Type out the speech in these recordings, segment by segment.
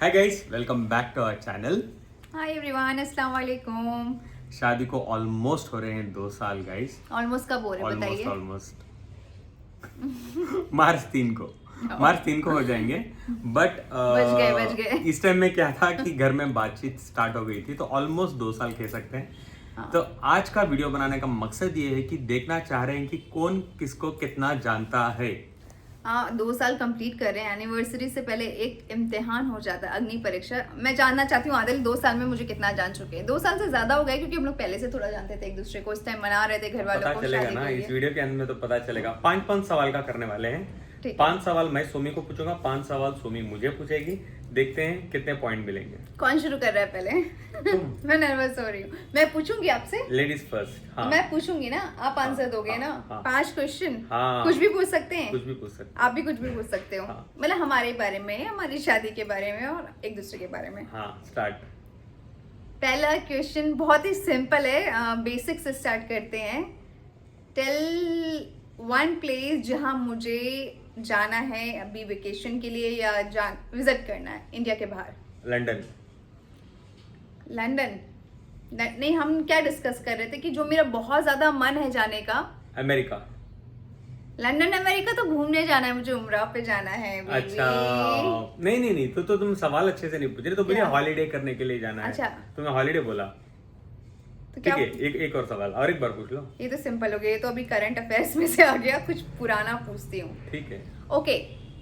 Hi guys, welcome back to our channel. Hi everyone, अस्सलाम वालेकुम। शादी को ऑलमोस्ट हो रहे हैं 2 साल गाइस। ऑलमोस्ट कब हो रहे हैं बताइए? ऑलमोस्ट मार्च 3 को हो जाएंगे। बट बच गए। इस टाइम में क्या था कि घर में बातचीत स्टार्ट हो गई थी, तो ऑलमोस्ट 2 साल कह सकते हैं। हाँ। तो आज का वीडियो बनाने का मकसद ये है कि देखना चाह रहे हैं कि कौन किसको कितना जानता है। 2 साल कंप्लीट कर रहे हैं। एनिवर्सरी से पहले एक इम्तिहान हो जाता है, अग्नि परीक्षा। मैं जानना चाहती हूँ आदिल 2 साल में मुझे कितना जान चुके हैं। 2 साल से ज्यादा हो गए क्योंकि हम लोग पहले से थोड़ा जानते थे एक दूसरे को। इस टाइम मना रहे थे घर वालों पता को चलेगा शादी ना, के इस लिए। वीडियो के अंत में तो पता चलेगा। 5 सवाल का करने वाले हैं। ठीक है। 5 सवाल मैं सोमी को पूछूंगा, 5 सवाल सोमी मुझे पूछेगी। देखते हैं कितने पॉइंट मिलेंगे। कौन शुरू कर रहा है पहले? मैं नर्वस हो रही हूँ। मैं पूछूंगी आपसे। Ladies first. हाँ, मैं पूछूंगी ना, आप आंसर दोगे ना? हाँ। 5 क्वेश्चन। हाँ। कुछ भी पूछ सकते हैं। कुछ भी पूछ सकते आप भी कुछ भी पूछ सकते हो। हाँ। मतलब हमारे बारे में, हमारी शादी के बारे में और एक दूसरे के बारे में। हैं। हाँ, स्टार्ट। पहला क्वेश्चन बहुत ही सिंपल है, बेसिक से स्टार्ट करते हैं। टेल वन प्लेस जहां मुझे जाना है अभी वेकेशन के लिए या विजिट करना है इंडिया के बाहर। लंदन। लंदन नहीं, हम क्या डिस्कस कर रहे थे कि जो मेरा बहुत ज्यादा मन है जाने का। अमेरिका। लंदन अमेरिका तो घूमने जाना है मुझे, उम्रा पे जाना है baby। अच्छा, नहीं, तो तुम सवाल अच्छे से नहीं पूछ रहे। तो मुझे क्या? हॉलीडे करने के लिए जाना है। अच्छा। तुमने हॉलीडे बोला। तो ठीक क्या? है, एक और सवाल, और एक बार पूछ लो। ये तो सिंपल हो गया, ये तो अभी करंट अफेयर्स में से आ गया। कुछ पुराना पूछती हूँ। ठीक है, ओके,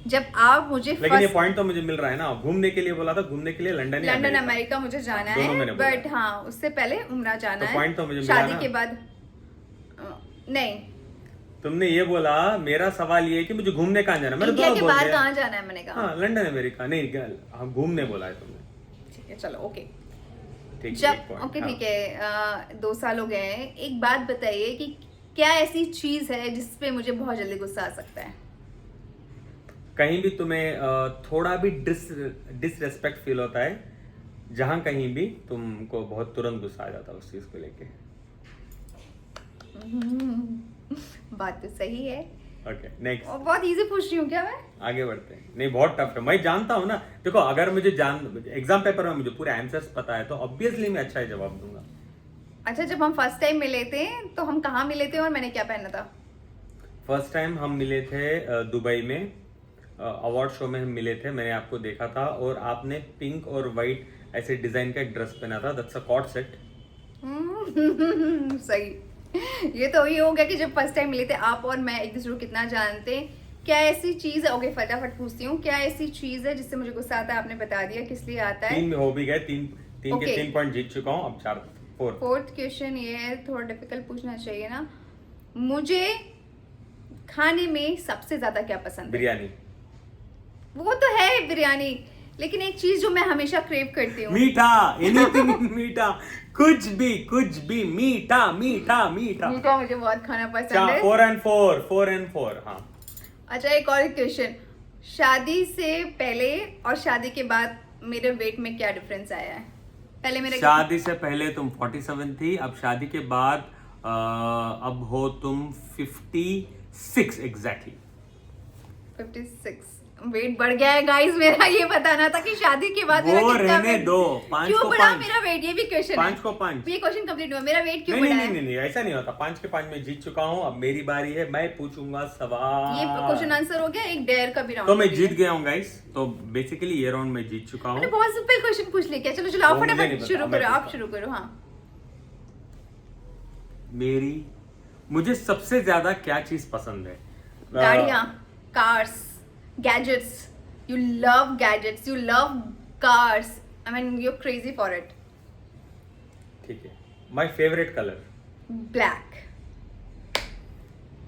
जब आप मुझे लेकिन ये पॉइंट तो मुझे मिल रहा है ना। घूमने के लिए बोला था, घूमने के लिए लंदन या लंदन अमेरिका। अमेरिका मुझे जाना दोनों है, मैंने बोला। बट हाँ उससे पहले उम्रा जाना तो है। पॉइंट तो मुझे मिला शादी ना। के बाद नहीं। तुमने ये बोला, मेरा सवाल ये है कि मुझे घूमने कहाँ जाना है। मैंने इंडिया दोनों के बोल बाहर दिया। कहाँ जाना है मैंने कहा। हाँ, लंदन अमेरिका नहीं, हाँ घूमने बोला है तुमने। ठीक है, चलो ओके। ठीक है, जब एक point, ओके हाँ। ठीक है, 2 साल हो गए हैं। एक बात बताइए कि क्या ऐसी चीज है जिसपे मुझे बहुत जल्दी गुस्सा आ सकता है? कहीं भी तुम्हें थोड़ा भी डिसरेस्पेक्ट फील होता है, जहां कहीं भी तुमको बहुत तुरंत गुस्सा आ जाता है उस चीज को लेके। बात तो सही है। Okay, next. और बहुत इजी पूछ रही हूँ क्या मैं? आगे बढ़ते हैं। नहीं, बहुत टफ है, मैं जानता हूँ ना। देखो, अगर मुझे एग्जाम पेपर में मुझे पूरे आंसर्स पता है तो ऑब्वियसली मैं अच्छा ही जवाब दूंगा। अच्छा, जब हम फर्स्ट टाइम मिले थे तो हम कहाँ मिले थे और मैंने क्या पहना था? फर्स्ट टाइम हम मिले थे दुबई में, अवार्ड शो में हम मिले थे। मैंने आपको देखा था और आपने पिंक और वाइट ऐसे डिजाइन का एक ड्रेस पहना था। That's a cord set. सही। ये तो ये हो गया कि जब फर्स्ट टाइम मिले थे आप और मैं एक दूसरे को कितना जानते हैं। क्या ऐसी चीज है, ओके फटाफट पूछती हूँ, क्या ऐसी चीज है जिससे मुझे गुस्सा आता है? आपने बता दिया किस लिए आता है। 3 में हो भी गए। 3 के Okay. 3 पॉइंट जीत चुका हूँ। अब 4 फोर्थ क्वेश्चन ये है, थोड़ा डिफिकल्ट पूछना चाहिए ना। मुझे खाने में सबसे ज्यादा क्या पसंद है? बिरयानी। वो तो है बिरयानी, लेकिन एक चीज जो मैं हमेशा क्रेव करती हूँ। मीठा, एनीथिंग मीठा, कुछ भी मीठा मीठा मीठा। मीठा मुझे बहुत खाना पसंद है। 4 and 4। हाँ, अच्छा, एक और क्वेश्चन। शादी से पहले और शादी के बाद मेरे वेट में क्या डिफरेंस आया है? पहले मेरा शादी से पहले तुम 47 थी, अब शादी के बाद अब हो तुम 56 एग्जैक्टली। 56 वेट बढ़ गया है गाइस मेरा। ये बताना था कि शादी के बाद मेरा वो कितना रहने weight- दो। 5 क्यों को बढ़ा 5। मेरा वेट? ये भी क्वेश्चन है। 5 को 5। ये क्वेश्चन कंप्लीट हुआ, मेरा वेट क्यों नहीं बढ़ा नहीं है? नहीं, ऐसा नहीं होता। 5 के 5 में जीत चुका हूँ। अब मेरी बारी है, मैं पूछूंगा सवाल। ये क्वेश्चन आंसर हो गया, एक डेयर का भी राउंड तो मैं जीत गया हूँ गाइस। तो बेसिकली ये राउंड में जीत चुका मैंने हूँ। बहुत सिंपल क्वेश्चन पूछ लिया। क्या? चलो चलो, आप वो मुझे नहीं फटाफट पता, शुरू मैं करो, आप पूछता शुरू करो। हाँ, मुझे सबसे ज्यादा क्या चीज पसंद है? गाड़ियाँ, cars, gadgets. You love gadgets, you love cars. I mean you crazy for it. ठीक है, my favourite colour. Black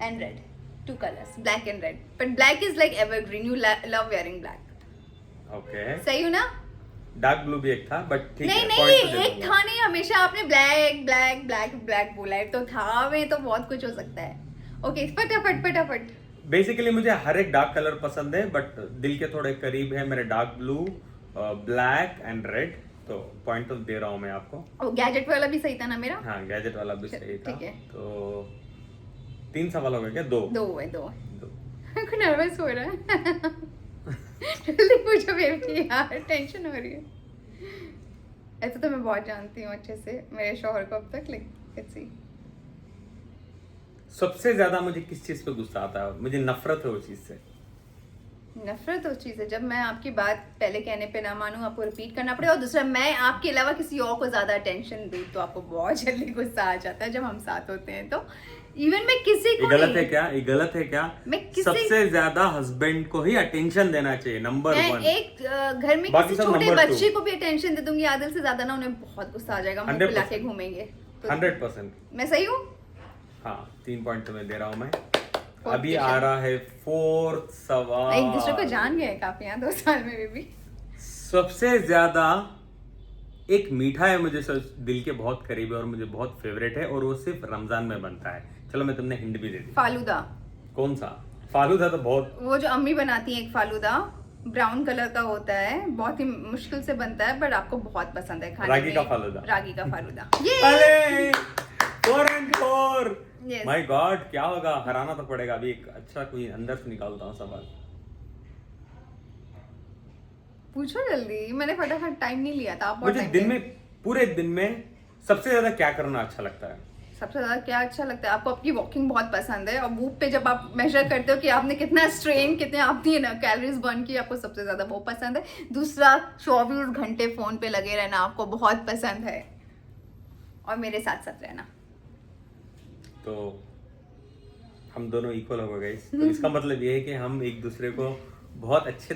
and red, 2 colors, black and red. But black is like evergreen. You love wearing black. Okay, सही हूँ ना? Dark blue भी एक था, but ठीक नहीं है, नहीं, point तो दे एक दूंगा। था नहीं। हमेशा आपने ब्लैक ब्लैक ब्लैक ब्लैक बोला है, तो था में तो बहुत कुछ हो सकता है। ओके, फटाफट फटाफट। बेसिकली मुझे हर एक डार्क कलर पसंद है, बट दिल के थोड़े करीब है मेरे dark blue, black and red. तो पॉइंट तो दे रहा हूँ मैं आपको। ओ, गैजेट वाला भी सही था ना मेरा? हाँ, गैजेट वाला भी सही था। ठीक है। तो 3 सवाल हो गए क्या? 2 दो है, दो। दो। नर्वस हो रहा है। जल्दी पूछो बेबी, यार टेंशन हो रही है। ऐसे तो मैं बहुत जानती हूँ अच्छे से मेरे शौहर को अब तक, लेट्स सी। सबसे ज्यादा मुझे किस चीज पे गुस्सा आता है? मुझे नफरत है उस चीज से। नफरत उस चीज है जब मैं आपकी बात पहले कहने पे ना मानूं, आपको रिपीट करना पड़े, और दूसरा मैं आपके अलावा किसी और को ज्यादा अटेंशन दूं, तो आपको बहुत जल्दी गुस्सा आ जाता है जब हम साथ होते हैं। तो इवन मैं किसी को ये गलत नहीं, है क्या? ये गलत है क्या? मैं किसी सबसे ज्यादा हस्बैंड को ही अटेंशन देना चाहिए, नंबर मैं 1। एक घर में बाकी किसी सब छोटे number 2। बच्चे को भी अटेंशन दे दूंगी आदिल से ज्यादा ना, उन्हें बहुत गुस्सा आ जाएगा, मुंह 100%। फुला के घूमेंगे। तो 100%। मैं सही हूँ? हाँ, 3 पॉइंट तुम्हें दे रहा हूँ मैं। Fourth अभी question। आ रहा है 4th सवाल। एक दूसरे को जान गए काफी यहाँ 2 साल में भी। सबसे ज्यादा एक मीठा है, मुझे दिल के बहुत करीब है और मुझे बहुत फेवरेट है, और वो सिर्फ रमजान में बनता है। चलो मैं तुमने हिंट भी दे दी। फालूदा। कौन सा फालूदा? तो बहुत वो जो अम्मी बनाती है एक फालूदा, ब्राउन कलर का होता है, बहुत ही मुश्किल से बनता है, बट आपको बहुत पसंद है खाने रागी में। का फालूदा। रागी का फालूदा। ये अरे 4 and 4। Yes। माय गॉड, क्या होगा? हराना तो पड़ेगा। अभी एक अच्छा कोई अंदर से निकालता हूँ सवाल। पूछो जल्दी, मैंने फटाफट टाइम नहीं लिया था, आप बहुत मुझे टाइम दिन में, पूरे दिन में सबसे ज्यादा क्या करना अच्छा लगता है? सबसे ज्यादा क्या अच्छा लगता है आपको? आपकी वॉकिंग बहुत पसंद है, और वूप पे जब आप मेजर करते हो कि आपने कितना स्ट्रेन, कितने आपने ना कैलोरीज बर्न की, आपको सबसे ज्यादा वो पसंद है। दूसरा 24 घंटे फोन पे लगे रहना आपको बहुत पसंद है, और मेरे साथ साथ रहना। तो हम दोनों इक्वल हो गए गाइस। तो इसका मतलब ये है कि हम एक दूसरे को बहुत अच्छे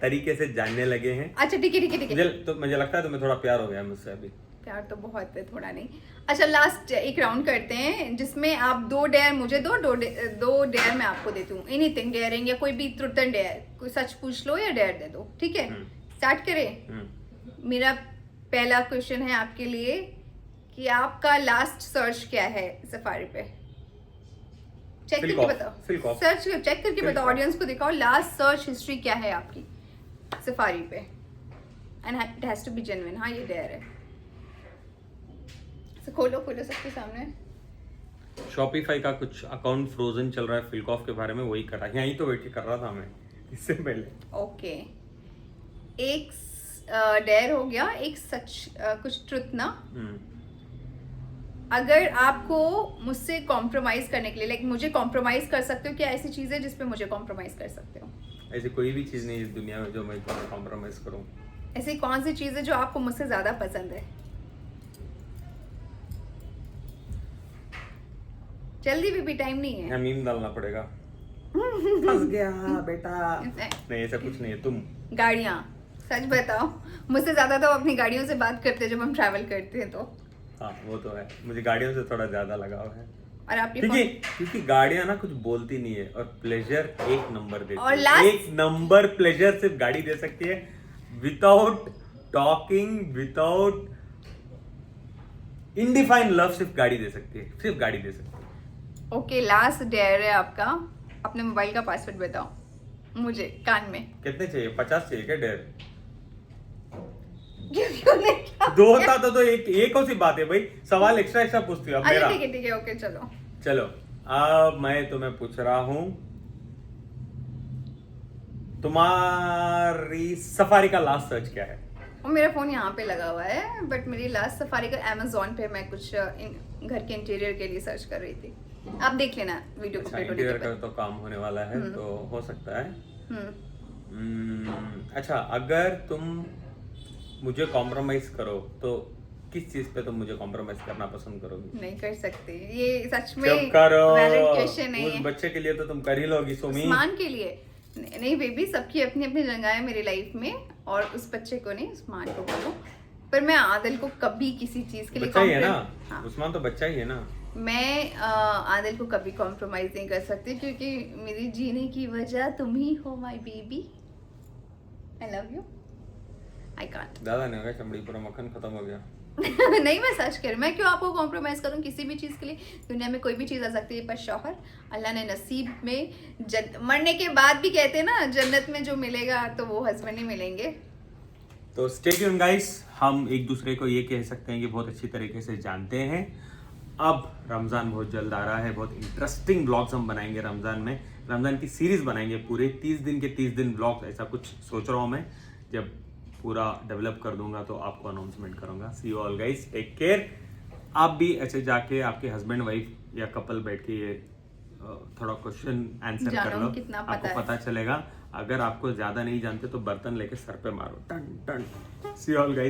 तरीके से जानने लगे हैं। अच्छा ठीक है ठीक है ठीक है। मुझे लगता है तुम्हें थोड़ा प्यार हो गया मुझसे अभी। प्यार तो बहुत है, थोड़ा नहीं। अच्छा लास्ट एक राउंड करते हैं जिसमें आप 2 डेयर मुझे दो, 2 डेयर मैं आपको देती हूँ। एनीथिंग डेयरिंग, या कोई भी ट्रुथ एंड डेयर, कोई सच पूछ लो या डेयर दे दो, ठीक है? स्टार्ट करें। मेरा पहला क्वेश्चन है आपके लिए कि आपका लास्ट सर्च क्या है सफारी पे? चेक करके बताओ, सर्च चेक करके बताओ, ऑडियंस को दिखाओ लास्ट सर्च हिस्ट्री क्या है आपकी सफारी पे, and it has to be genuine. हाँ ये डेयर है, तो खोलो सबके सामने। शॉपिफाई का कुछ अकाउंट फ्रोजन चल रहा है, फिलकॉफ के बारे में वही कर रहा है, यहीं तो बैठ के कर रहा था मैं इससे पहले। ओके, एक डेयर हो गया, एक सच कुछ ट्रुथ ना। अगर आपको मुझसे कॉम्प्रोमाइज करने के लिए, लाइक मुझे कॉम्प्रोमाइज कर सकते हो क्या? ऐसी चीज है जिसपे मुझे कॉम्प्रोमाइज कर सकते हो? ऐसी कोई भी चीज नहीं है इस दुनिया में जो मैं कॉम्प्रोमाइज करूं। ऐसी कौन सी चीज है जो आपको मुझसे ज्यादा पसंद है? जल्दी भी टाइम नहीं है। यहाँ मीम डालना पड़ेगा। फंस गया बेटा। नहीं ऐसा कुछ नहीं है। तुम गाड़ियाँ, सच बताओ, मुझसे ज्यादा तो अपनी गाड़ियों से बात करते हैं जब हम ट्रैवल करते हैं तो। हाँ वो तो है, मुझे गाड़ियों से थोड़ा ज्यादा लगाव है। और आपके क्योंकि गाड़ियां ना कुछ बोलती नहीं है, और प्लेजर एक नंबर देती और है। एक नंबर प्लेजर सिर्फ गाड़ी दे सकती है, विदाउट टॉकिंग, विदाउट इनडिफाइंड लव सिर्फ गाड़ी दे सकती है, सिर्फ गाड़ी दे सकती है। ओके, लास्ट डेयर है आपका, अपने मोबाइल का पासवर्ड बताओ मुझे कान में। कितने चाहिए? 50 चाहिए क्या डेयर? क्यों नहीं? 2 था तो एक कौन सी बात है भाई? सवाल एक्स्ट्रा पूछती हूँ। अच्छा ठीक है ओके चलो। अब मैं तुम्हें पूछ रहा हूँ, तुम्हारी सफारी का लास्ट सर्च क्या है? और मेरा फोन यहाँ पे लगा हुआ है, बट मेरी लास्ट सफारी का अमेज़न पे मैं कुछ घर के इंटीरियर के लिए सर्च कर रही थी। आप देख लेना वीडियो अच्छा, इंटीरियर का तो काम होने वाला है तो हो सकता है। अच्छा, अगर तुम मुझे कॉम्प्रोमाइज करो तो किस चीज पे तुम मुझे कॉम्प्रोमाइज करना पसंद करोगी? नहीं कर सकते, ये सच में जब करो, वैलिड क्वेश्चन है। उस बच्चे के लिए तो तुम कर ही लोगी सुमी। उस्मान के लिए नहीं बेबी, सबकी अपनी अपनी जगह है मेरी लाइफ में, और उस बच्चे को नहीं, उस्मान को बोलो। पर मैं आदिल को कभी किसी चीज के लिए बच्चा ही है ना। हाँ। उस्मान तो बच्चा ही है ना। मैं आदिल को कभी कॉम्प्रोमाइज नहीं कर सकती, क्योंकि मेरी जीने की वजह तुम ही हो my baby. I love you, I can't. ज्यादा नहीं होगा, चमड़ी पूरा मक्खन खत्म हो गया। नहीं मैं सच कर, मैं क्यों आपको कॉम्प्रोमाइज करूं किसी भी चीज के लिए? दुनिया में कोई भी चीज आ सकती है, पर शौहर अल्लाह ने नसीब में मरने के बाद भी कहते हैं ना जन्नत में जो मिलेगा तो वो हस्बैंड ही मिलेंगे। तो स्टे ट्यून्ड गाइस, हम एक दूसरे को ये कह सकते हैं कि बहुत अच्छी तरीके से जानते हैं। अब रमजान बहुत जल्द आ रहा है, बहुत इंटरेस्टिंग ब्लॉग्स हम बनाएंगे रमजान में। रमजान की सीरीज बनाएंगे पूरे 30 दिन के 30 दिन ब्लॉग, ऐसा कुछ सोच रहा हूँ मैं। जब पूरा डेवलप कर दूंगा तो आपको अनाउंसमेंट करूंगा। See you all guys, take care. आप भी ऐसे जाके आपके हस्बैंड वाइफ या कपल बैठ के ये थोड़ा क्वेश्चन आंसर कर लो, कितना पता आपको है। पता चलेगा। अगर आपको ज्यादा नहीं जानते तो बर्तन लेके सर पे मारो, टन टन। See you all guys.